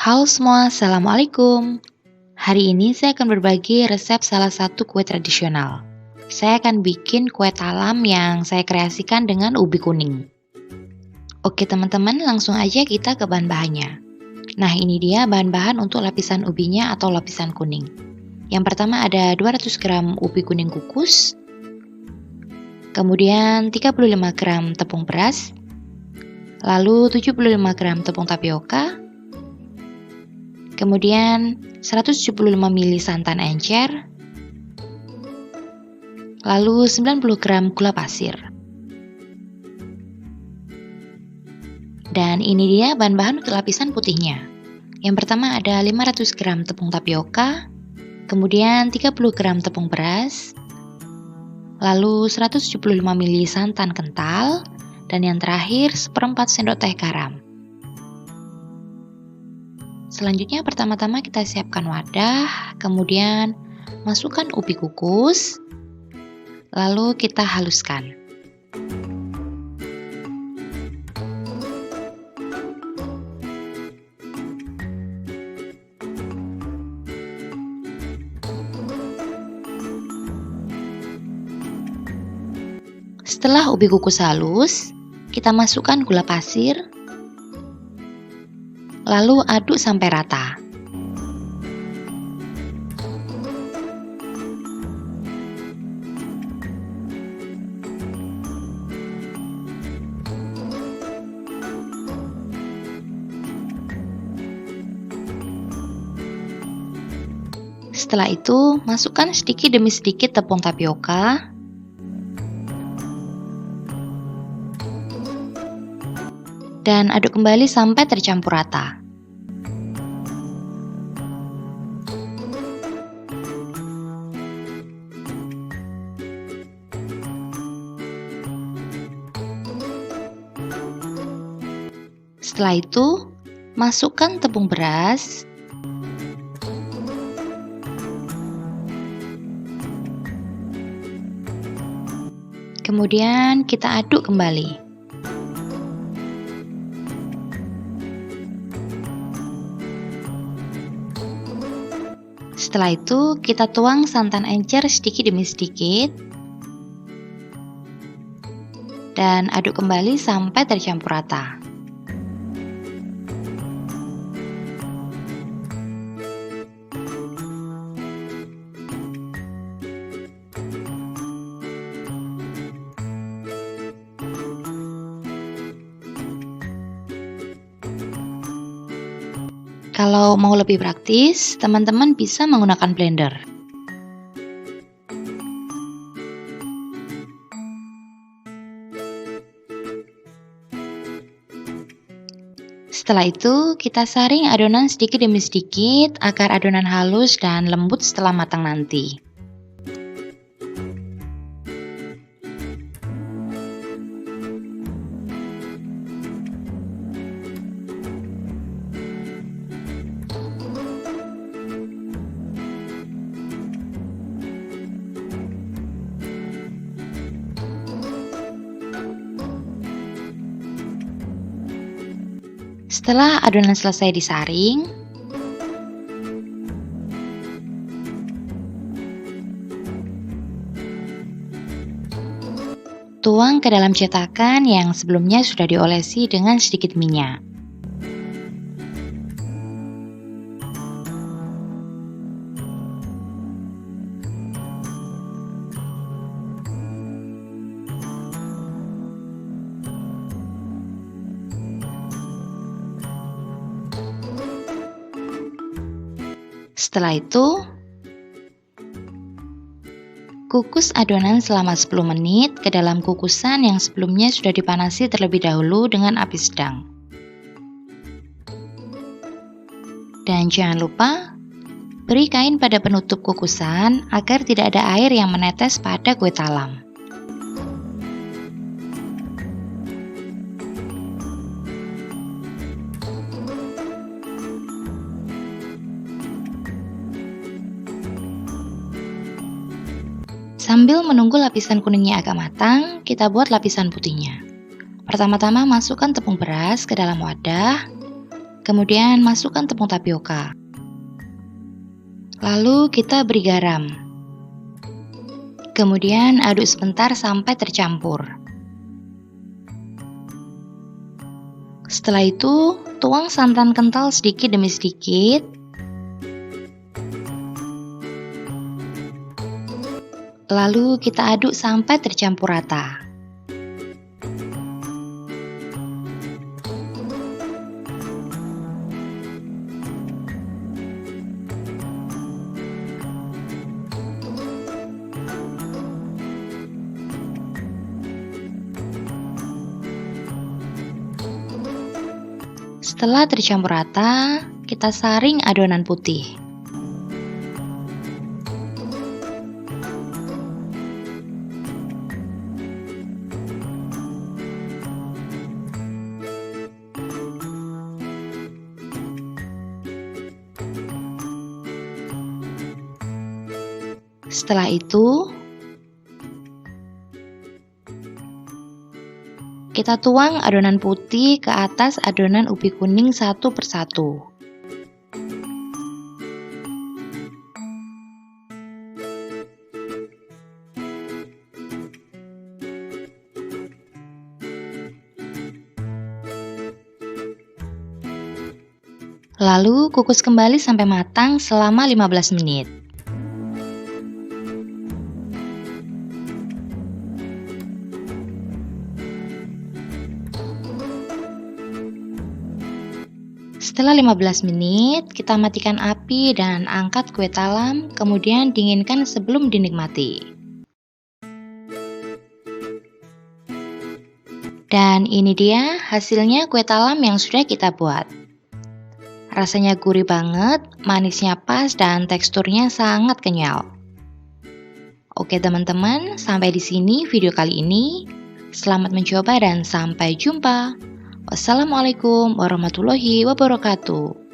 Halo semua, Assalamualaikum. Hari ini saya akan berbagi resep salah satu kue tradisional. Saya akan bikin kue talam yang saya kreasikan dengan ubi kuning. Oke teman-teman, langsung aja kita ke bahan-bahannya. Nah ini dia bahan-bahan untuk lapisan ubinya atau lapisan kuning. Yang pertama ada 200 gram ubi kuning kukus, kemudian 35 gram tepung beras, lalu 75 gram tepung tapioka, kemudian 175 ml santan encer, lalu 90 gram gula pasir. Dan ini dia bahan-bahan untuk lapisan putihnya. Yang pertama ada 500 gram tepung tapioka, kemudian 30 gram tepung beras, lalu 175 ml santan kental, dan yang terakhir 1/4 sendok teh garam. Selanjutnya pertama-tama kita siapkan wadah, kemudian masukkan ubi kukus, lalu kita haluskan. Setelah ubi kukus halus, kita masukkan gula pasir, lalu aduk sampai rata. Setelah itu, masukkan sedikit demi sedikit tepung tapioka, dan aduk kembali sampai tercampur rata. Setelah itu, masukkan tepung beras, kemudian kita aduk kembali. Setelah itu, kita tuang santan encer sedikit demi sedikit dan aduk kembali sampai tercampur rata. Kalau mau lebih praktis, teman-teman bisa menggunakan blender. Setelah itu, kita saring adonan sedikit demi sedikit agar adonan halus dan lembut setelah matang nanti. Setelah adonan selesai disaring, tuang ke dalam cetakan yang sebelumnya sudah diolesi dengan sedikit minyak. Setelah itu, kukus adonan selama 10 menit ke dalam kukusan yang sebelumnya sudah dipanasi terlebih dahulu dengan api sedang. Dan jangan lupa, beri kain pada penutup kukusan agar tidak ada air yang menetes pada kue talam. Sambil menunggu lapisan kuningnya agak matang, kita buat lapisan putihnya. Pertama-tama masukkan tepung beras ke dalam wadah, Kemudian masukkan tepung tapioka. Lalu kita beri garam. Kemudian aduk sebentar sampai tercampur. Setelah itu, tuang santan kental sedikit demi sedikit. Lalu kita aduk sampai tercampur rata. Setelah tercampur rata, kita saring adonan putih. Setelah itu, kita tuang adonan putih ke atas adonan ubi kuning satu persatu. Lalu kukus kembali sampai matang selama 15 menit. Setelah 15 menit, kita matikan api dan angkat kue talam, kemudian dinginkan sebelum dinikmati. Dan ini dia hasilnya kue talam yang sudah kita buat. Rasanya gurih banget, manisnya pas, dan teksturnya sangat kenyal. Oke teman-teman, sampai di sini video kali ini. Selamat mencoba dan sampai jumpa. Wassalamualaikum warahmatullahi wabarakatuh.